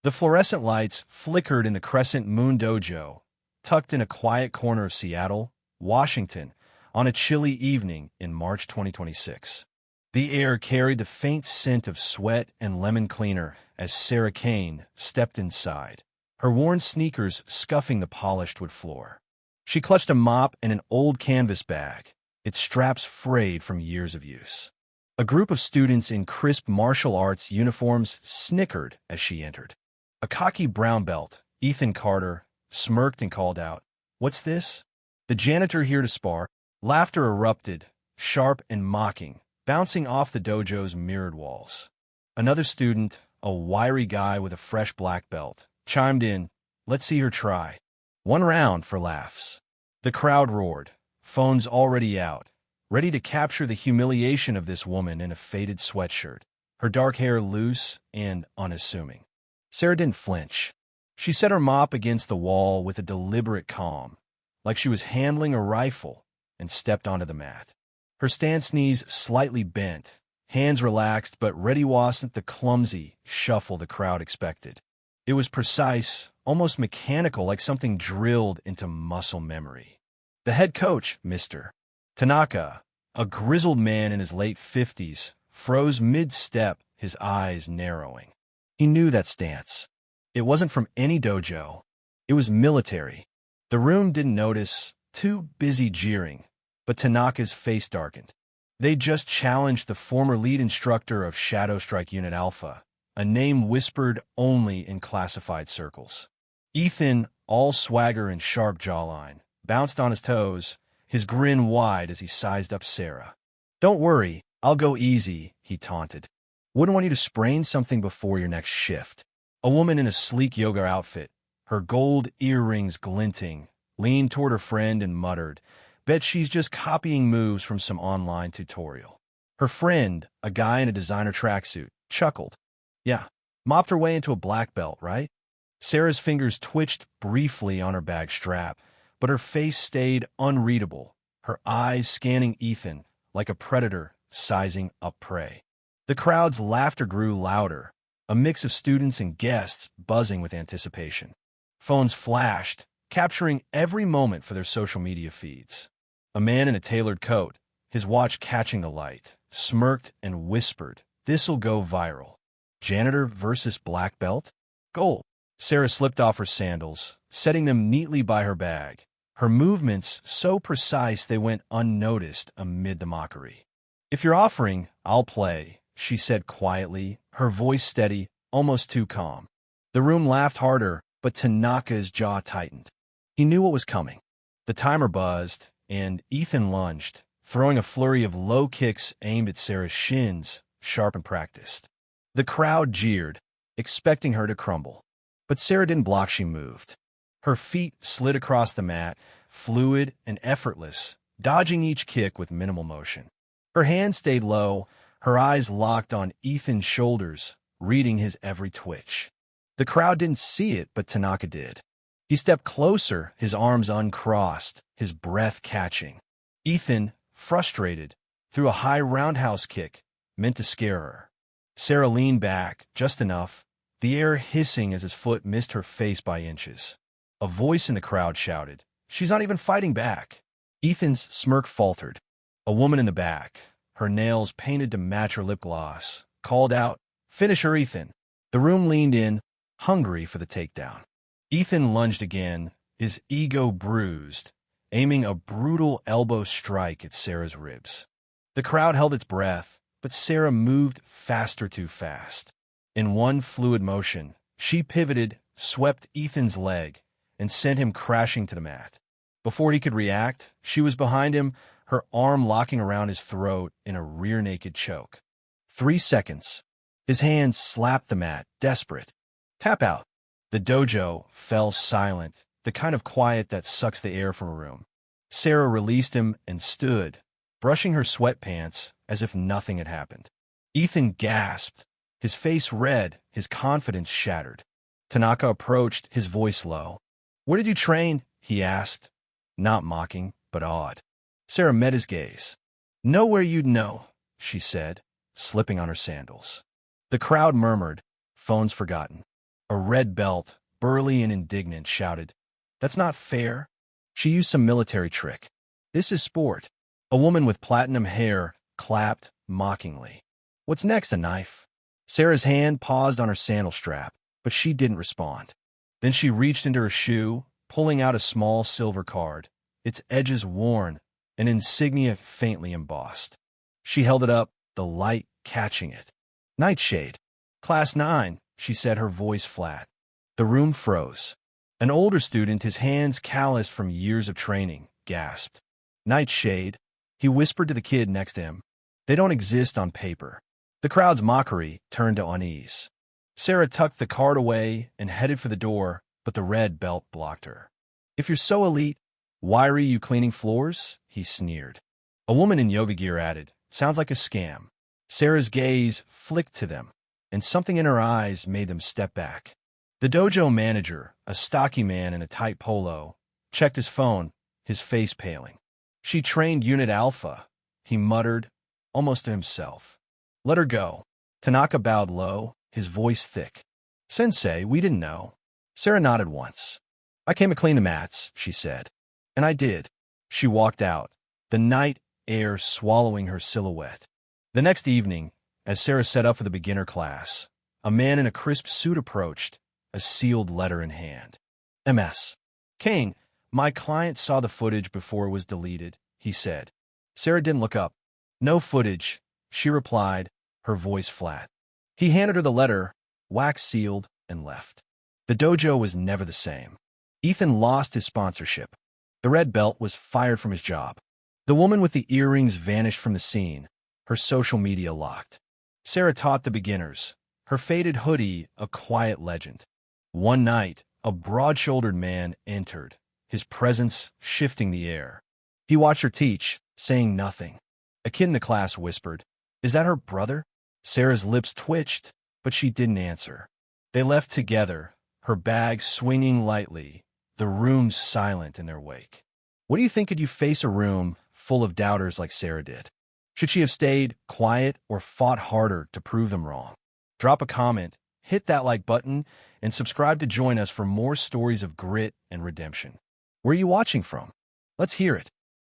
The fluorescent lights flickered in the Crescent Moon Dojo, tucked in a quiet corner of Seattle, Washington, on a chilly evening in March 2026. The air carried the faint scent of sweat and lemon cleaner as Sarah Kane stepped inside, her worn sneakers scuffing the polished wood floor. She clutched a mop and an old canvas bag, its straps frayed from years of use. A group of students in crisp martial arts uniforms snickered as she entered. A cocky brown belt, Ethan Carter, smirked and called out, "What's this?" The janitor here to spar. Laughter erupted, sharp and mocking, bouncing off the dojo's mirrored walls. Another student, a wiry guy with a fresh black belt, chimed in, "Let's see her try. 1 round for laughs." The crowd roared, phones already out, ready to capture the humiliation of this woman in a faded sweatshirt, her dark hair loose and unassuming. Sarah didn't flinch. She set her mop against the wall with a deliberate calm, like she was handling a rifle, and stepped onto the mat. Her stance knees slightly bent, hands relaxed, but ready wasn't the clumsy shuffle the crowd expected. It was precise, almost mechanical, like something drilled into muscle memory. The head coach, Mr. Tanaka, a grizzled man in his late 50s, froze mid-step, his eyes narrowing. He knew that stance. It wasn't from any dojo. It was military. The room didn't notice, too busy jeering, but Tanaka's face darkened. They just challenged the former lead instructor of Shadow Strike Unit Alpha, a name whispered only in classified circles. Ethan, all swagger and sharp jawline, bounced on his toes, his grin wide as he sized up Sarah. "Don't worry, I'll go easy," he taunted. "Wouldn't want you to sprain something before your next shift." A woman in a sleek yoga outfit, her gold earrings glinting, leaned toward her friend and muttered, "Bet she's just copying moves from some online tutorial." Her friend, a guy in a designer tracksuit, chuckled. "Yeah, mopped her way into a black belt, right?" Sarah's fingers twitched briefly on her bag strap, but her face stayed unreadable, her eyes scanning Ethan like a predator sizing up prey. The crowd's laughter grew louder, a mix of students and guests buzzing with anticipation. Phones flashed, capturing every moment for their social media feeds. A man in a tailored coat, his watch catching the light, smirked and whispered, "This'll go viral. Janitor versus black belt? Gold." Sarah slipped off her sandals, setting them neatly by her bag, her movements so precise they went unnoticed amid the mockery. "If you're offering, I'll play," she said quietly, her voice steady, almost too calm. The room laughed harder, but Tanaka's jaw tightened. He knew what was coming. The timer buzzed, and Ethan lunged, throwing a flurry of low kicks aimed at Sarah's shins, sharp and practiced. The crowd jeered, expecting her to crumble. But Sarah didn't block, she moved. Her feet slid across the mat, fluid and effortless, dodging each kick with minimal motion. Her hands stayed low, her eyes locked on Ethan's shoulders, reading his every twitch. The crowd didn't see it, but Tanaka did. He stepped closer, his arms uncrossed, his breath catching. Ethan, frustrated, threw a high roundhouse kick, meant to scare her. Sarah leaned back, just enough, the air hissing as his foot missed her face by inches. A voice in the crowd shouted, "She's not even fighting back." Ethan's smirk faltered. A woman in the back, her nails painted to match her lip gloss, called out, "Finish her, Ethan." The room leaned in, hungry for the takedown. Ethan lunged again, his ego bruised, aiming a brutal elbow strike at Sarah's ribs. The crowd held its breath, but Sarah moved faster too fast. In one fluid motion, she pivoted, swept Ethan's leg, and sent him crashing to the mat. Before he could react, she was behind him, her arm locking around his throat in a rear-naked choke. 3 seconds. His hands slapped the mat, desperate. Tap out. The dojo fell silent, the kind of quiet that sucks the air from a room. Sarah released him and stood, brushing her sweatpants as if nothing had happened. Ethan gasped, his face red, his confidence shattered. Tanaka approached, his voice low. "Where did you train?" he asked, not mocking, but awed. Sarah met his gaze. "Nowhere you'd know," she said, slipping on her sandals. The crowd murmured, phones forgotten. A red belt, burly and indignant, shouted, "That's not fair." She used some military trick. "This is sport." A woman with platinum hair clapped mockingly. "What's next, a knife?" Sarah's hand paused on her sandal strap, but she didn't respond. Then she reached into her shoe, pulling out a small silver card, its edges worn, an insignia faintly embossed. She held it up, the light catching it. "Nightshade. Class 9, she said, her voice flat. The room froze. An older student, his hands calloused from years of training, gasped. "Nightshade," he whispered to the kid next to him. "They don't exist on paper." The crowd's mockery turned to unease. Sarah tucked the card away and headed for the door, but the red belt blocked her. "If you're so elite, why are you cleaning floors?" he sneered. A woman in yoga gear added, "Sounds like a scam." Sarah's gaze flicked to them, and something in her eyes made them step back. The dojo manager, a stocky man in a tight polo, checked his phone, his face paling. "She trained Unit Alpha," he muttered, almost to himself. "Let her go." Tanaka bowed low, his voice thick. "Sensei, we didn't know." Sarah nodded once. "I came to clean the mats," she said. "And I did." She walked out, the night air swallowing her silhouette. The next evening, as Sarah set up for the beginner class, a man in a crisp suit approached, a sealed letter in hand. "MS. Kane, my client saw the footage before it was deleted," he said. Sarah didn't look up. "No footage," she replied, her voice flat. He handed her the letter, wax sealed, and left. The dojo was never the same. Ethan lost his sponsorship. The red belt was fired from his job. The woman with the earrings vanished from the scene, her social media locked. Sarah taught the beginners, her faded hoodie a quiet legend. One night, a broad-shouldered man entered, his presence shifting the air. He watched her teach, saying nothing. A kid in the class whispered, "Is that her brother?" Sarah's lips twitched, but she didn't answer. They left together, her bag swinging lightly, the room silent in their wake. What do you think could you face a room full of doubters like Sarah did? Should she have stayed quiet or fought harder to prove them wrong? Drop a comment, hit that like button, and subscribe to join us for more stories of grit and redemption. Where are you watching from? Let's hear it.